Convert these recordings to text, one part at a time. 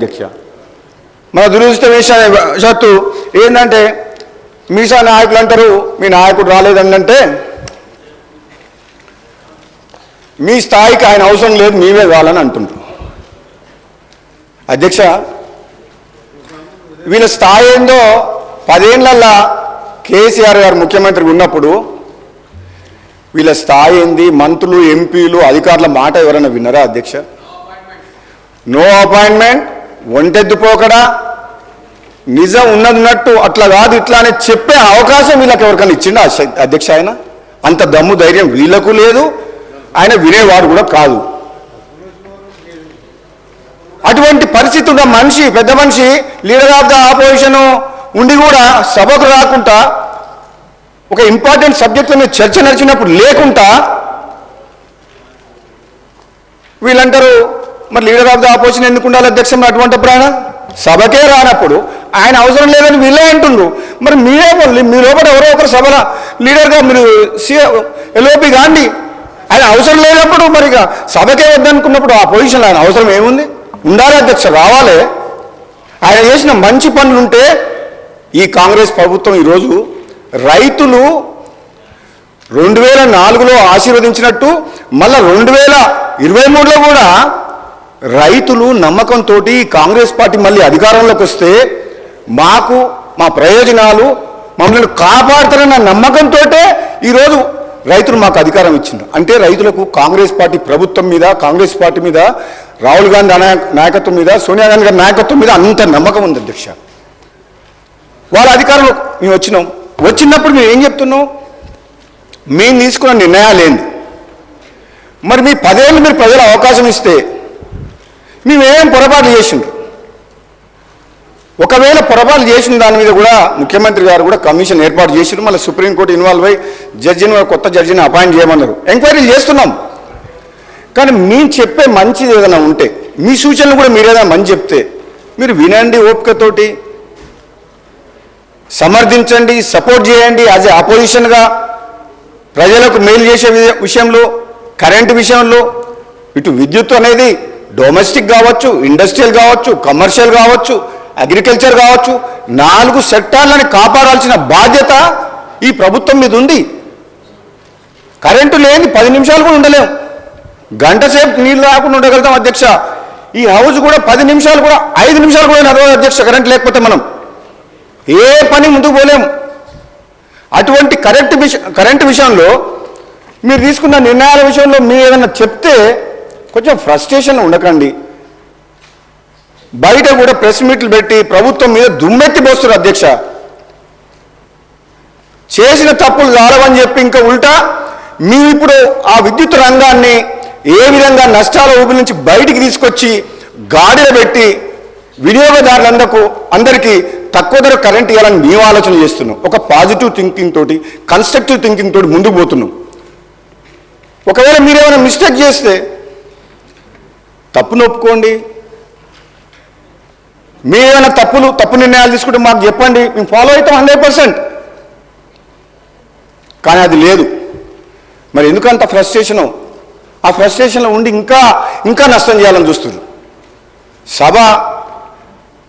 అధ్యక్ష మన దురదృష్టవశాత్తు ఏంటంటే మీసా నాయకులు అంటారు మీ నాయకుడు రాలేదంటే మీ స్థాయికి ఆయన అవసరం లేదు మీవే కావాలని అంటుంటారు. అధ్యక్ష వీళ్ళ స్థాయి ఏందో 10 ఏళ్లలో కేసీఆర్ గారు ముఖ్యమంత్రిగా ఉన్నప్పుడు వీళ్ళ స్థాయి ఏంది, మంత్రులు ఎంపీలు అధికారుల మాట ఎవరైనా విన్నారా అధ్యక్ష? నో అపాయింట్మెంట్, ఒంటెద్దుపోకడా, నిజం ఉన్నట్టు అట్లా కాదు ఇట్లా అని చెప్పే అవకాశం వీళ్ళకి ఎవరికైనా ఇచ్చిండా అధ్యక్ష? ఆయన అంత దమ్ము ధైర్యం వీళ్ళకు లేదు, ఆయన వినేవాడు కూడా కాదు. అటువంటి పరిస్థితి ఉన్న మనిషి, పెద్ద మనిషి, లీడర్ ఆఫ్ ద ఆపోజిషన్ ఉండి కూడా సభకు రాకుండా ఒక ఇంపార్టెంట్ సబ్జెక్ట్ మీద చర్చ నడిచినప్పుడు లేకుండా వీళ్ళంటారు మరి లీడర్ ఆఫ్ ద ఆపోజిషన్ ఎందుకు ఉండాలి అధ్యక్ష? అటువంటిప్పుడు ఆయన సభకే రానప్పుడు ఆయన అవసరం లేదని వీళ్ళే అంటుండ్రు. మరి మీరే మీ లోపల ఎవరో ఒకరు సభల లీడర్గా మీరు ఎల్ఓపి కాండి. ఆయన అవసరం లేనప్పుడు మరి సభకే వద్దనుకున్నప్పుడు ఆ పొజిషన్లో ఆయన అవసరం ఏముంది? ఉండాలి అధ్యక్ష, రావాలి. ఆయన చేసిన మంచి పనులుంటే ఈ కాంగ్రెస్ ప్రభుత్వం ఈరోజు రైతులు 2004లో ఆశీర్వదించినట్టు మళ్ళీ 2023లో కూడా రైతులు నమ్మకంతో కాంగ్రెస్ పార్టీ మళ్ళీ అధికారంలోకి వస్తే మాకు మా ప్రయోజనాలు మమ్మల్ని కాపాడుతారన్న నమ్మకంతో ఈరోజు రైతులు మాకు అధికారం ఇచ్చిండ్రు. అంటే రైతులకు కాంగ్రెస్ పార్టీ ప్రభుత్వం మీద, కాంగ్రెస్ పార్టీ మీద, రాహుల్ గాంధీ నాయకత్వం మీద, సోనియా గాంధీ గారి నాయకత్వం మీద అంత నమ్మకం ఉంది అధ్యక్ష. వాళ్ళ అధికారంలో మేము వచ్చినప్పుడు మేము ఏం చెప్తున్నాం? మేము తీసుకున్న నిర్ణయాలు ఏంది? మరి మీ 10 ఏళ్ళు మీరు ప్రజలు అవకాశం ఇస్తే మేమేం పొరపాట్లు చేసిండ్రు? ఒకవేళ పొరపాటు చేసిన దాని మీద కూడా ముఖ్యమంత్రి గారు కూడా కమిషన్ ఏర్పాటు చేసిండ్రు. మళ్ళీ సుప్రీంకోర్టు ఇన్వాల్వ్ అయ్యి కొత్త జడ్జిని అపాయింట్ చేయమన్నారు. ఎంక్వైరీలు చేస్తున్నాం. కానీ మేము చెప్పే మంచిది ఏదైనా ఉంటే, మీ సూచనలు కూడా మీరు ఏదైనా మంచి చెప్తే మీరు వినండి, ఓపికతోటి సమర్థించండి, సపోర్ట్ చేయండి. యాజ్ ఏ అపోజిషన్గా ప్రజలకు మేలు చేసే విషయంలో, కరెంటు విషయంలో, ఇటు విద్యుత్ అనేది డొమెస్టిక్ కావచ్చు, ఇండస్ట్రియల్ కావచ్చు, కమర్షియల్ కావచ్చు, అగ్రికల్చర్ కావచ్చు, 4 సెక్టార్లను కాపాడాల్సిన బాధ్యత ఈ ప్రభుత్వం మీద ఉంది. కరెంటు లేని 10 నిమిషాలు కూడా ఉండలేము. గంట సేపు నీళ్ళు రాకుండా ఉండగలుగుతాం అధ్యక్ష. ఈ హౌస్ కూడా 10 నిమిషాలు కూడా 5 నిమిషాలు కూడా నడవదు అధ్యక్ష కరెంట్ లేకపోతే. మనం ఏ పని ముందుకు పోలేము. అటువంటి కరెంటు విషయంలో మీరు తీసుకున్న నిర్ణయాల విషయంలో మీరు ఏదైనా చెప్తే కొంచెం ఫ్రస్ట్రేషన్లో ఉండకండి. బయట కూడా ప్రెస్ మీట్లు పెట్టి ప్రభుత్వం మీద దుమ్మెత్తి పోస్తున్నారు అధ్యక్ష. చేసిన తప్పులు చాలవని చెప్పి ఇంకా ఉల్టా మీరు ఇప్పుడు ఆ విద్యుత్ రంగాన్ని ఏ విధంగా నష్టాల ఊబి నుంచి బయటికి తీసుకొచ్చి గాడిలో పెట్టి వినియోగదారులందరికీ తక్కువ ధర కరెంట్ ఇవ్వాలని మేము ఆలోచన చేస్తున్నాం. ఒక పాజిటివ్ థింకింగ్ తోటి, కన్స్ట్రక్టివ్ థింకింగ్ తోటి ముందుకు పోతున్నాం. ఒకవేళ మీరేమైనా మిస్టేక్ చేస్తే తప్పును ఒప్పుకోండి. మీరేమైనా తప్పు నిర్ణయాలు తీసుకుంటే మాకు చెప్పండి, మేము ఫాలో అవుతాం 100%. కానీ అది లేదు. మరి ఎందుకంత ఫ్రస్ట్రేషను? ఆ ఫ్రస్ట్రేషన్లో ఉండి ఇంకా నష్టం చేయాలని చూస్తున్నారు.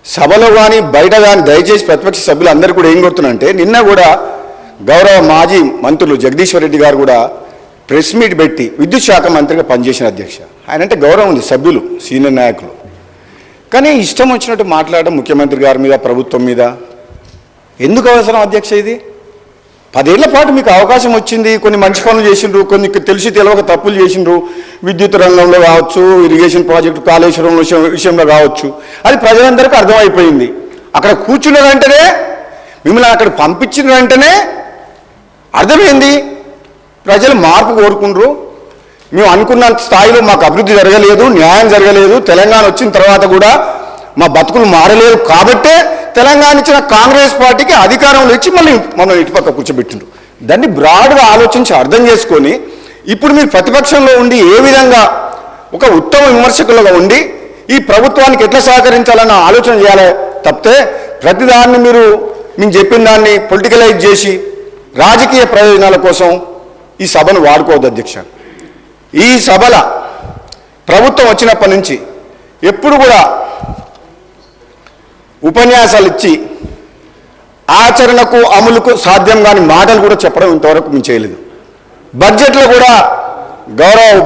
సభలో కానీ బయట కానీ దయచేసి ప్రతిపక్ష సభ్యులు అందరూ కూడా ఏం కోరుతున్నారంటే, నిన్న కూడా గౌరవ మాజీ మంత్రులు జగదీశ్వర్ రెడ్డి గారు కూడా ప్రెస్ మీట్ పెట్టి విద్యుత్ శాఖ మంత్రిగా పనిచేసిన అధ్యక్ష. ఆయన అంటే గౌరవం ఉంది సభ్యులు, సీనియర్ నాయకులు. కానీ ఇష్టం వచ్చినట్టు మాట్లాడడం ముఖ్యమంత్రి గారి మీద, ప్రభుత్వం మీద ఎందుకు అవసరం అధ్యక్ష? ఇది 10 ఏళ్ల పాటు మీకు అవకాశం వచ్చింది. కొన్ని మంచి పనులు చేసిండ్రు, కొన్ని తెలిసి తెలియక తప్పులు చేసిండ్రు. విద్యుత్ రంగంలో కావచ్చు, ఇరిగేషన్ ప్రాజెక్టు, కాళేశ్వరం విషయంలో కావచ్చు. అది ప్రజలందరికీ అర్థమైపోయింది. అక్కడ కూర్చున్న వెంటనే, మిమ్మల్ని అక్కడ పంపించిన వెంటనే అర్థమైంది ప్రజలు మార్పు కోరుకుండ్రు. మేము అనుకున్న స్థాయిలో మాకు అభివృద్ధి జరగలేదు, న్యాయం జరగలేదు. తెలంగాణ వచ్చిన తర్వాత కూడా మా బతుకులు మారలేదు. కాబట్టే తెలంగాణ ఇచ్చిన కాంగ్రెస్ పార్టీకి అధికారంలో ఇచ్చి మమ్మల్ని ఇటుపక్క కూర్చోబెట్టిండ్రు. దాన్ని బ్రాడ్గా ఆలోచించి అర్థం చేసుకొని ఇప్పుడు మీరు ప్రతిపక్షంలో ఉండి ఏ విధంగా ఒక ఉత్తమ విమర్శకులుగా ఉండి ఈ ప్రభుత్వానికి ఎట్లా సహకరించాలన్న ఆలోచన చేయాలి తప్పితే ప్రతిదాన్ని మేము చెప్పిన దాన్ని పొలిటికలైజ్ చేసి రాజకీయ ప్రయోజనాల కోసం ఈ సభను వాడుకోవద్దు అధ్యక్ష. ఈ సభల ప్రభుత్వం వచ్చినప్పటి నుంచి ఎప్పుడు కూడా ఉపన్యాసాలు ఇచ్చి ఆచరణకు అమలుకు సాధ్యం కాని మాటలు కూడా చెప్పడం ఇంతవరకు మేము చేయలేదు. బడ్జెట్లో కూడా గౌరవ ఉప